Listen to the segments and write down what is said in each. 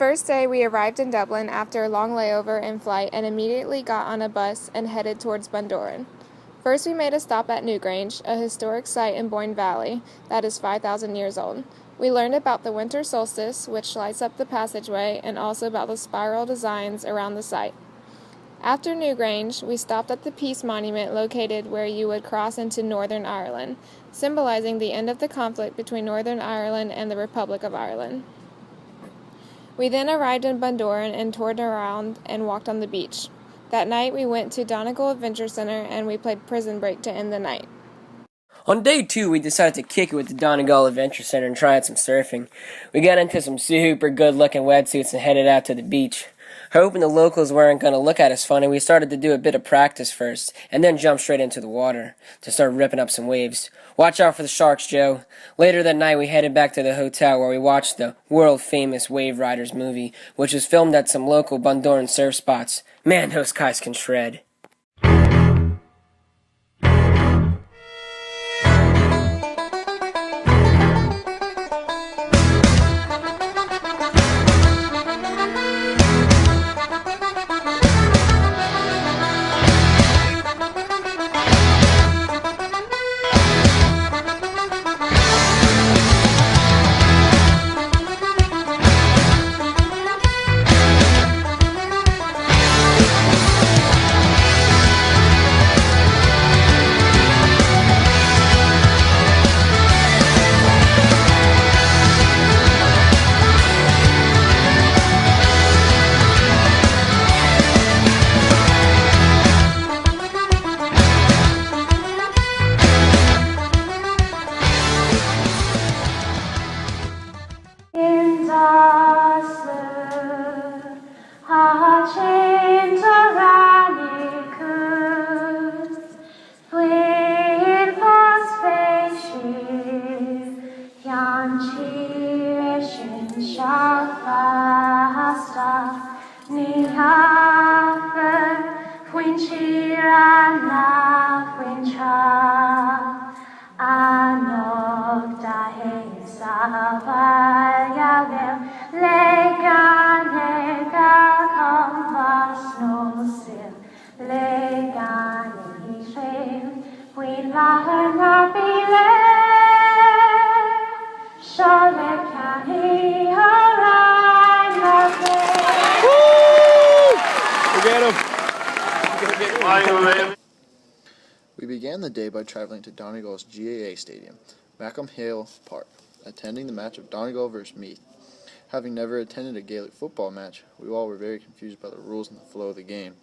first day, we arrived in Dublin after a long layover in flight and immediately got on a bus and headed towards Bundoran. First, we made a stop at Newgrange, a historic site in Boyne Valley that is 5,000 years old. We learned about the winter solstice, which lights up the passageway, and also about the spiral designs around the site. After Newgrange, we stopped at the Peace Monument located where you would cross into Northern Ireland, symbolizing the end of the conflict between Northern Ireland and the Republic of Ireland. We then arrived in Bundoran and toured around and walked on the beach. That night, we went to Donegal Adventure Center and we played Prison Break to end the night. On day 2, we decided to kick it with the Donegal Adventure Center and try out some surfing. We got into some super good-looking wetsuits and headed out to the beach. Hoping the locals weren't going to look at us funny, we started to do a bit of practice first, and then jump straight into the water to start ripping up some waves. Watch out for the sharks, Joe. Later that night, we headed back to the hotel where we watched the world-famous Wave Riders movie, which was filmed at some local Bundoran surf spots. Man, those guys can shred. We began the day by traveling to Donegal's GAA Stadium, Macomb Hale Park, attending the match of Donegal vs. Meath. Having never attended a Gaelic football match, we all were very confused by the rules and the flow of the game.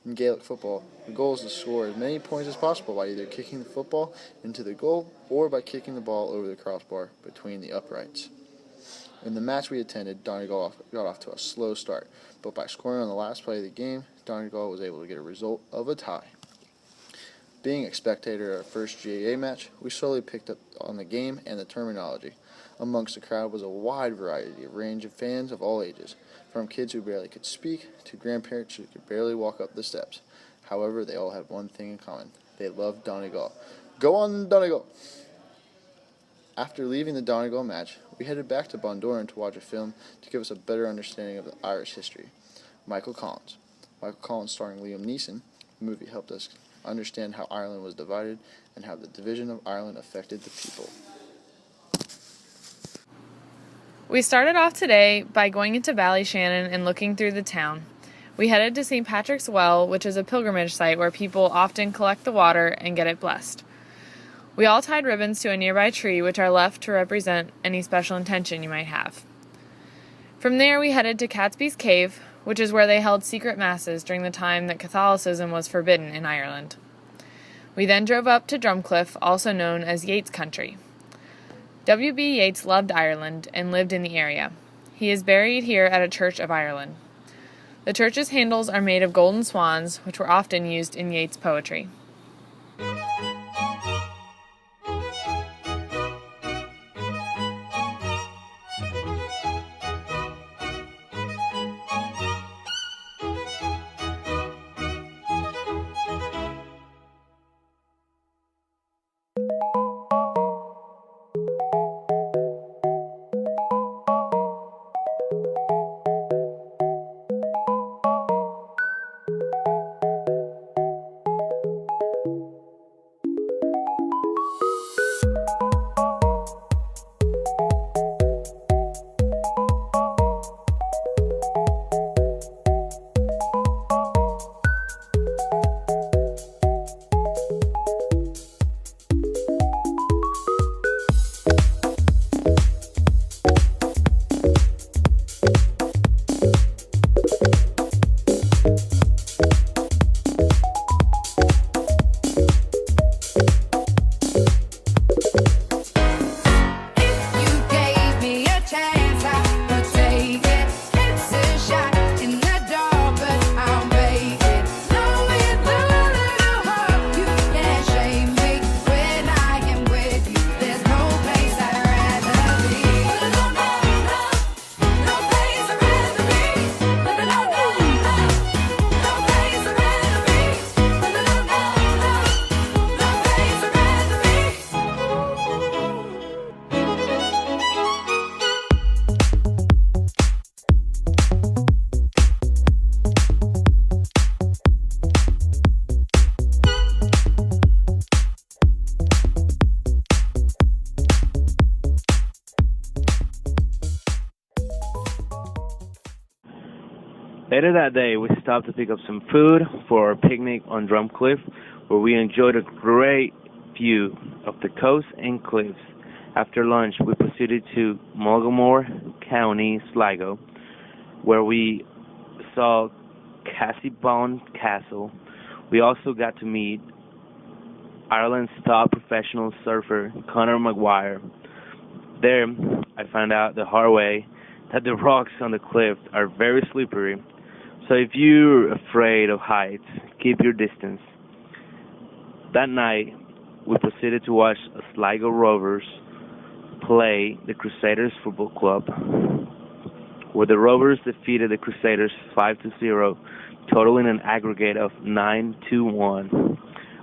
In Gaelic football, the goal is to score as many points as possible by either kicking the football into the goal or by kicking the ball over the crossbar between the uprights. In the match we attended, Donegal got off to a slow start, but by scoring on the last play of the game, Donegal was able to get a result of a tie. Being a spectator at our first GAA match, we slowly picked up on the game and the terminology. Amongst the crowd was a wide variety of range of fans of all ages, from kids who barely could speak to grandparents who could barely walk up the steps. However, they all had one thing in common. They loved Donegal. Go on, Donegal! After leaving the Donegal match, we headed back to Bundoran to watch a film to give us a better understanding of the Irish history. Michael Collins, starring Liam Neeson. The movie helped us understand how Ireland was divided and how the division of Ireland affected the people. We started off today by going into Ballyshannon and looking through the town. We headed to St. Patrick's Well, which is a pilgrimage site where people often collect the water and get it blessed. We all tied ribbons to a nearby tree, which are left to represent any special intention you might have. From there, we headed to Catesby's Cave, which is where they held secret masses during the time that Catholicism was forbidden in Ireland. We then drove up to Drumcliff, also known as Yeats Country. W.B. Yeats loved Ireland and lived in the area. He is buried here at a Church of Ireland. The church's handles are made of golden swans, which were often used in Yeats' poetry. Later that day, we stopped to pick up some food for our picnic on Drum Cliff, where we enjoyed a great view of the coast and cliffs. After lunch, we proceeded to Mulgomore County, Sligo, where we saw Cassibon Castle. We also got to meet Ireland's top professional surfer, Conor McGuire. There, I found out the hard way that the rocks on the cliff are very slippery. So if you're afraid of heights, keep your distance. That night, we proceeded to watch Sligo Rovers play the Crusaders Football Club, where the Rovers defeated the Crusaders 5-0, totaling an aggregate of 9-1.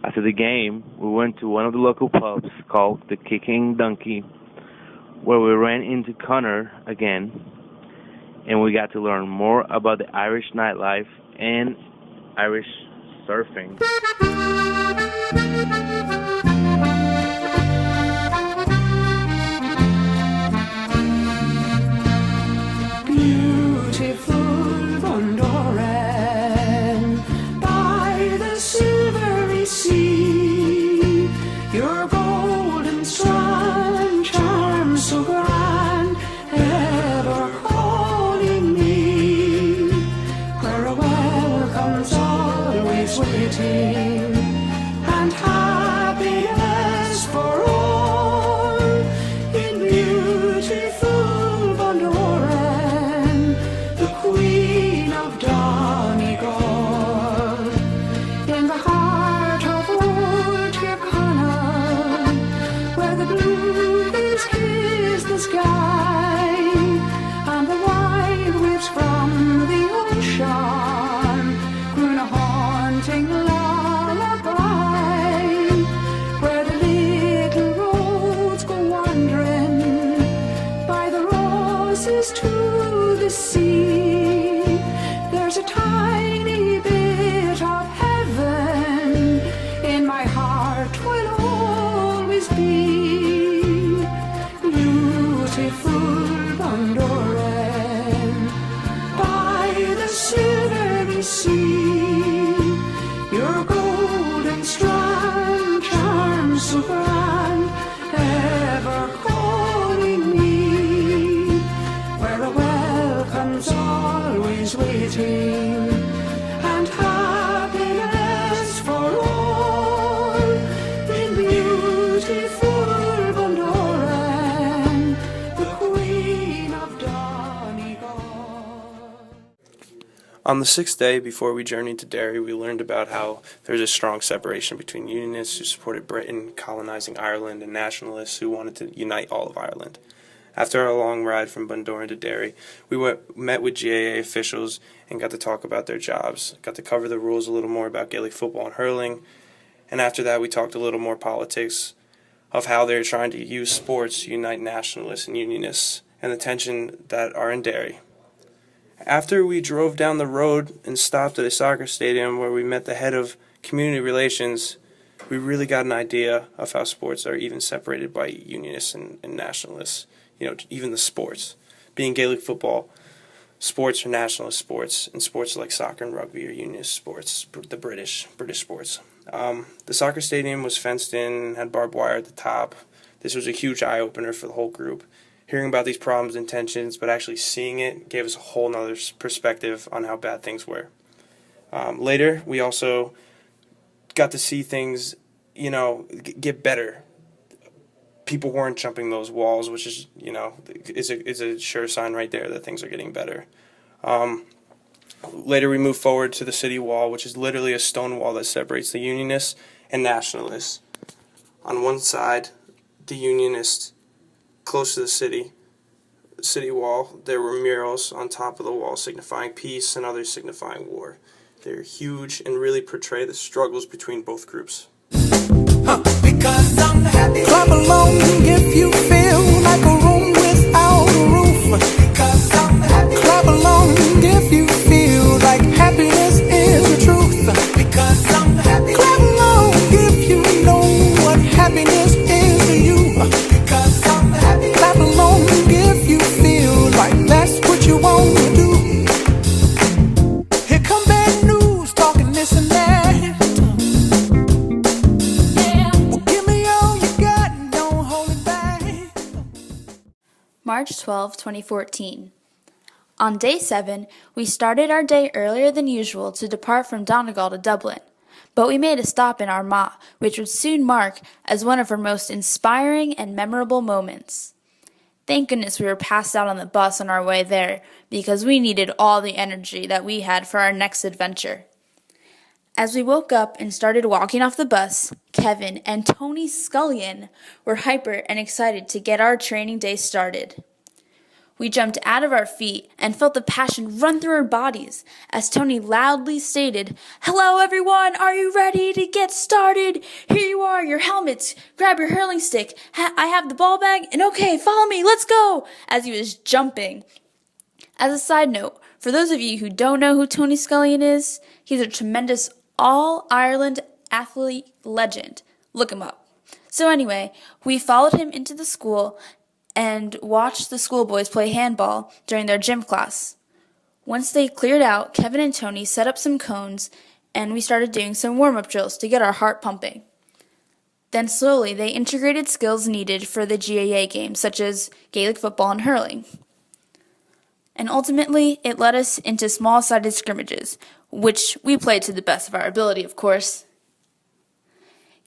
After the game, we went to one of the local pubs called the Kicking Donkey, where we ran into Connor again, and we got to learn more about the Irish nightlife and Irish surfing. Beautiful Bundoran, by the silvery sea, your golden strand charms so grand, ever calling me, where a welcome's always waiting, and happiness for all, in beautiful Bundoran, the Queen of Donegal, in the heart of old Tirconnell, where the blues kiss the sky, and the wide waves from the ocean croon a haunting lullaby, where the little roads go wandering by the roses to the sea. There's a tiny bit of heaven in my heart, will always be. Beautiful Bundoran, by the silvery sea, your golden strand charms so grand, ever calling me, where a welcome's always waiting, and happiness for all, in beautiful Bundoran, the Queen of Donegal. On the sixth day before we journeyed to Derry, we learned about how there's a strong separation between Unionists who supported Britain colonizing Ireland and Nationalists who wanted to unite all of Ireland. After our long ride from Bundoran to Derry, we met with GAA officials and got to talk about their jobs, got to cover the rules a little more about Gaelic football and hurling, and after that we talked a little more politics of how they're trying to use sports to unite Nationalists and Unionists and the tension that are in Derry. After we drove down the road and stopped at a soccer stadium where we met the head of community relations, we really got an idea of how sports are even separated by Unionists and Nationalists. You know, even the sports. Being Gaelic football, sports are nationalist sports, and sports like soccer and rugby are Unionist sports, the British sports. The soccer stadium was fenced in, had barbed wire at the top. This was a huge eye-opener for the whole group. Hearing about these problems and tensions, but actually seeing it gave us a whole nother perspective on how bad things were. Later, we also got to see things, get better. People weren't jumping those walls, which is, is a sure sign right there that things are getting better. Later, we moved forward to the city wall, which is literally a stone wall that separates the Unionists and Nationalists. On one side, the Unionists, close to the city wall, there were murals on top of the wall signifying peace and others signifying war. They're huge and really portray the struggles between both groups. Because I'm happy. Clap along if you feel like a room without a roof. Because I'm happy. Clap along if you feel like happiness is the truth. Because I'm happy. Clap along if you know what happiness is to you. Because I'm happy. Clap along if you feel like that's what you want to do. March 12, 2014. On day 7, we started our day earlier than usual to depart from Donegal to Dublin, but we made a stop in Armagh, which would soon mark as one of our most inspiring and memorable moments. Thank goodness we were passed out on the bus on our way there, because we needed all the energy that we had for our next adventure. As we woke up and started walking off the bus, Kevin and Tony Scullion were hyper and excited to get our training day started. We jumped out of our feet and felt the passion run through our bodies as Tony loudly stated, "Hello everyone, are you ready to get started? Here you are, your helmets, grab your hurling stick, I have the ball bag, and okay, follow me, let's go," as he was jumping. As a side note, for those of you who don't know who Tony Scullion is, he's a tremendous All-Ireland athlete legend. Look him up. So anyway, we followed him into the school and watched the schoolboys play handball during their gym class. Once they cleared out, Kevin and Tony set up some cones and we started doing some warm-up drills to get our heart pumping. Then slowly they integrated skills needed for the GAA games such as Gaelic football and hurling. And ultimately, it led us into small-sided scrimmages, which we played to the best of our ability, of course.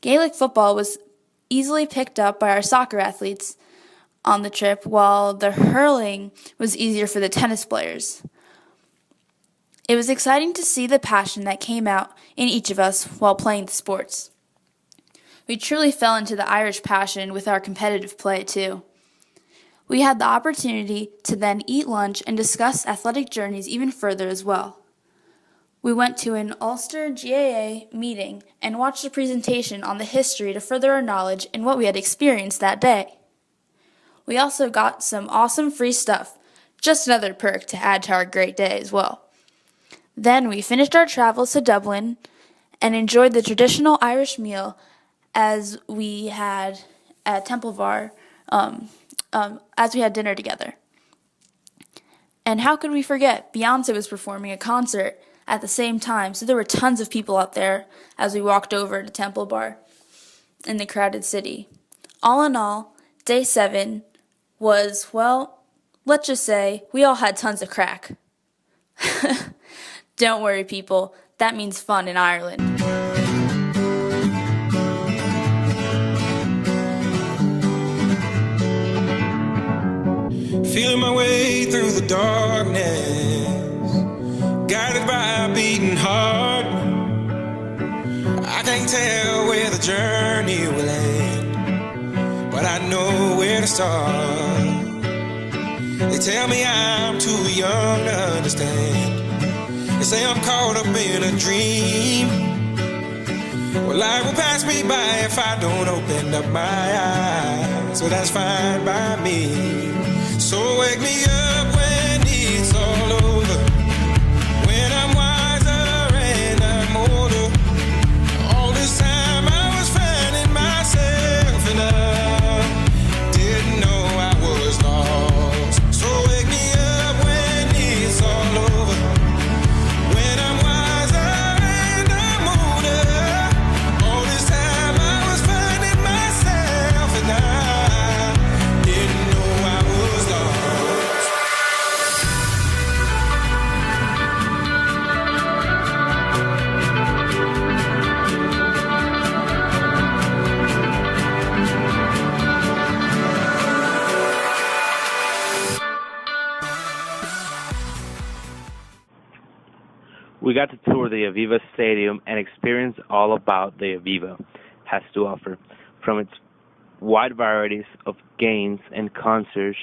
Gaelic football was easily picked up by our soccer athletes on the trip, while the hurling was easier for the tennis players. It was exciting to see the passion that came out in each of us while playing the sports. We truly fell into the Irish passion with our competitive play, too. We had the opportunity to then eat lunch and discuss athletic journeys even further as well. We went to an Ulster GAA meeting and watched a presentation on the history to further our knowledge in what we had experienced that day. We also got some awesome free stuff, just another perk to add to our great day as well. Then we finished our travels to Dublin and enjoyed the traditional Irish meal as we had at Temple Bar, as we had dinner together. And how could we forget? Beyonce was performing a concert at the same time, so there were tons of people out there as we walked over to Temple Bar in the crowded city. All in all, day 7 was, well, let's just say we all had tons of crack. Don't worry, people, that means fun in Ireland. Feeling my way through the darkness, guided by a beating heart. I can't tell where the journey will end, but I know where to start. They tell me I'm too young to understand. They say I'm caught up in a dream. Well, life will pass me by if I don't open up my eyes. So that's fine by me. So wake me up when it's all over, when I'm wiser and I'm older. All this time I was finding myself and I didn't know I was lost. So wake me up when it's all over, when I'm wiser and I'm older. All this time I was finding myself and I didn't know I was lost. We got to tour the Aviva Stadium and experience all about the Aviva has to offer. From its wide varieties of games and concerts,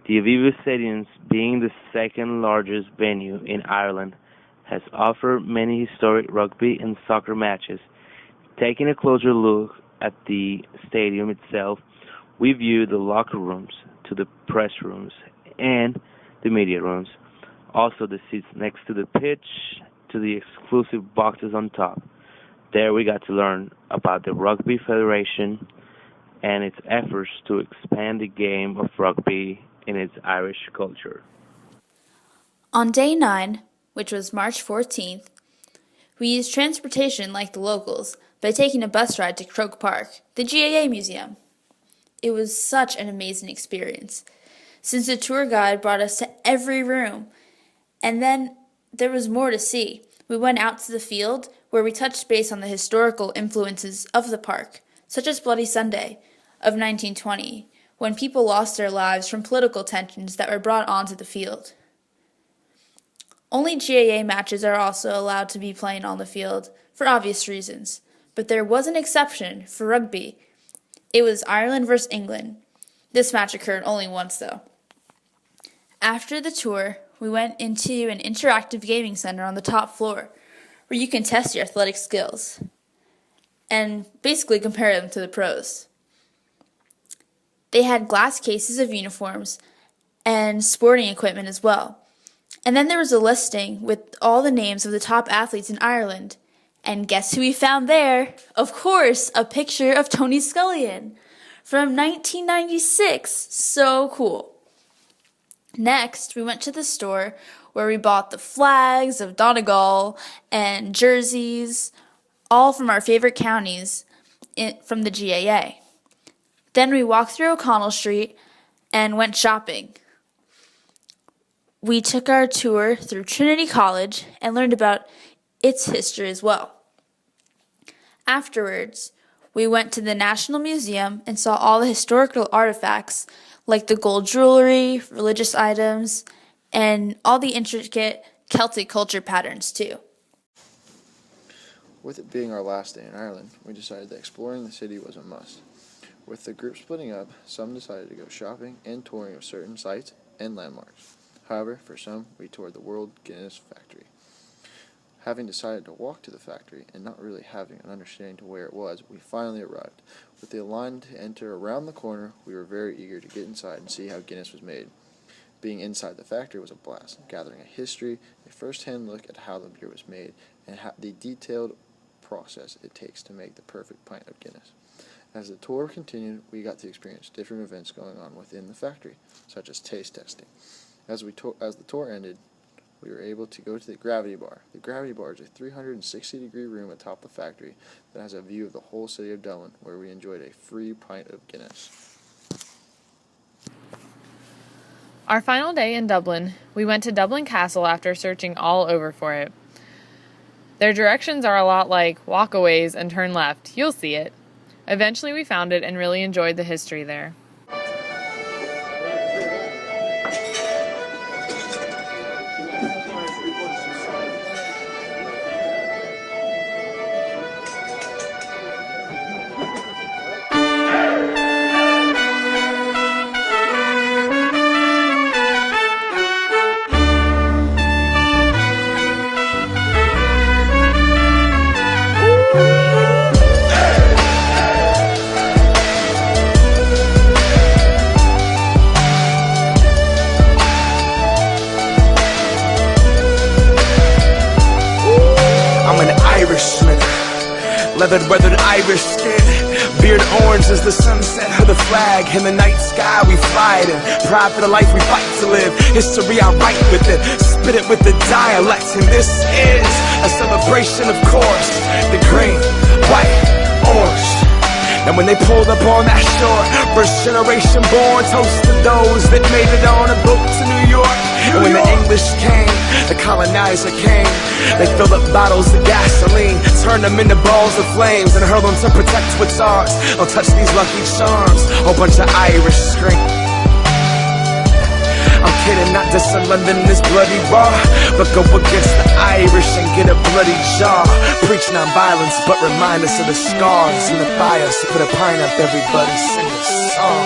the Aviva Stadium, being the second largest venue in Ireland, has offered many historic rugby and soccer matches. Taking a closer look at the stadium itself, we view the locker rooms to the press rooms and the media rooms. Also the seats next to the pitch, to the exclusive boxes on top. There we got to learn about the Rugby Federation and its efforts to expand the game of rugby in its Irish culture. On day 9, which was March 14th, we used transportation like the locals by taking a bus ride to Croke Park, the GAA museum. It was such an amazing experience. since the tour guide brought us to every room. And then there was more to see. We went out to the field where we touched base on the historical influences of the park, such as Bloody Sunday of 1920, when people lost their lives from political tensions that were brought onto the field. Only GAA matches are also allowed to be playing on the field, for obvious reasons, but there was an exception for rugby. It was Ireland versus England. This match occurred only once, though. After the tour, we went into an interactive gaming center on the top floor, where you can test your athletic skills and basically compare them to the pros. They had glass cases of uniforms and sporting equipment as well. And then there was a listing with all the names of the top athletes in Ireland. And guess who we found there? Of course, a picture of Tony Scullion from 1996. So cool. Next, we went to the store where we bought the flags of Donegal and jerseys, all from our favorite counties from the GAA. Then we walked through O'Connell Street and went shopping. We took our tour through Trinity College and learned about its history as well. Afterwards, we went to the National Museum and saw all the historical artifacts like the gold jewelry, religious items, and all the intricate Celtic culture patterns too. With it being our last day in Ireland, we decided that exploring the city was a must. With the group splitting up, some decided to go shopping and touring of certain sites and landmarks. However, for some, we toured the World Guinness factory. Having decided to walk to the factory and not really having an understanding to where it was, we finally arrived. With the line to enter around the corner, we were very eager to get inside and see how Guinness was made. Being inside the factory was a blast, gathering a history, a first-hand look at how the beer was made, and the detailed process it takes to make the perfect pint of Guinness. As the tour continued, we got to experience different events going on within the factory, such as taste testing. As the tour ended, we were able to go to the Gravity Bar. The Gravity Bar is a 360-degree room atop the factory that has a view of the whole city of Dublin, where we enjoyed a free pint of Guinness. Our final day in Dublin, we went to Dublin Castle after searching all over for it. Their directions are a lot like walk a ways and turn left. You'll see it. Eventually we found it and really enjoyed the history there. Leathered, weathered Irish skin, beard orange as the sunset of the flag. In the night sky we fight in, pride for the life we fight to live. History I write with it, spit it with the dialect. And this is a celebration, of course. The green, white, orange. And when they pulled up on that shore, first generation born, toast to those that made it on a boat to New York. And when the English came, the colonizer came. They filled up bottles of gasoline, turned them into balls of flames, and hurled them to protect what's ours. Don't touch these lucky charms. Whole bunch of Irish scream. I'm kidding, not just in London is bloody raw, but go against the Irish and get a bloody jaw. Preach non-violence, but remind us of the scars and the fires. Put a pint up, everybody sing a song.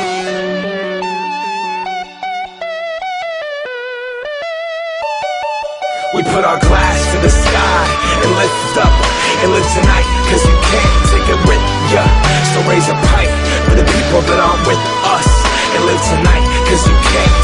We put our glass to the sky and lift up and live tonight, cause you can't take it with ya. So raise a pint for the people that aren't with us and live tonight, cause you can't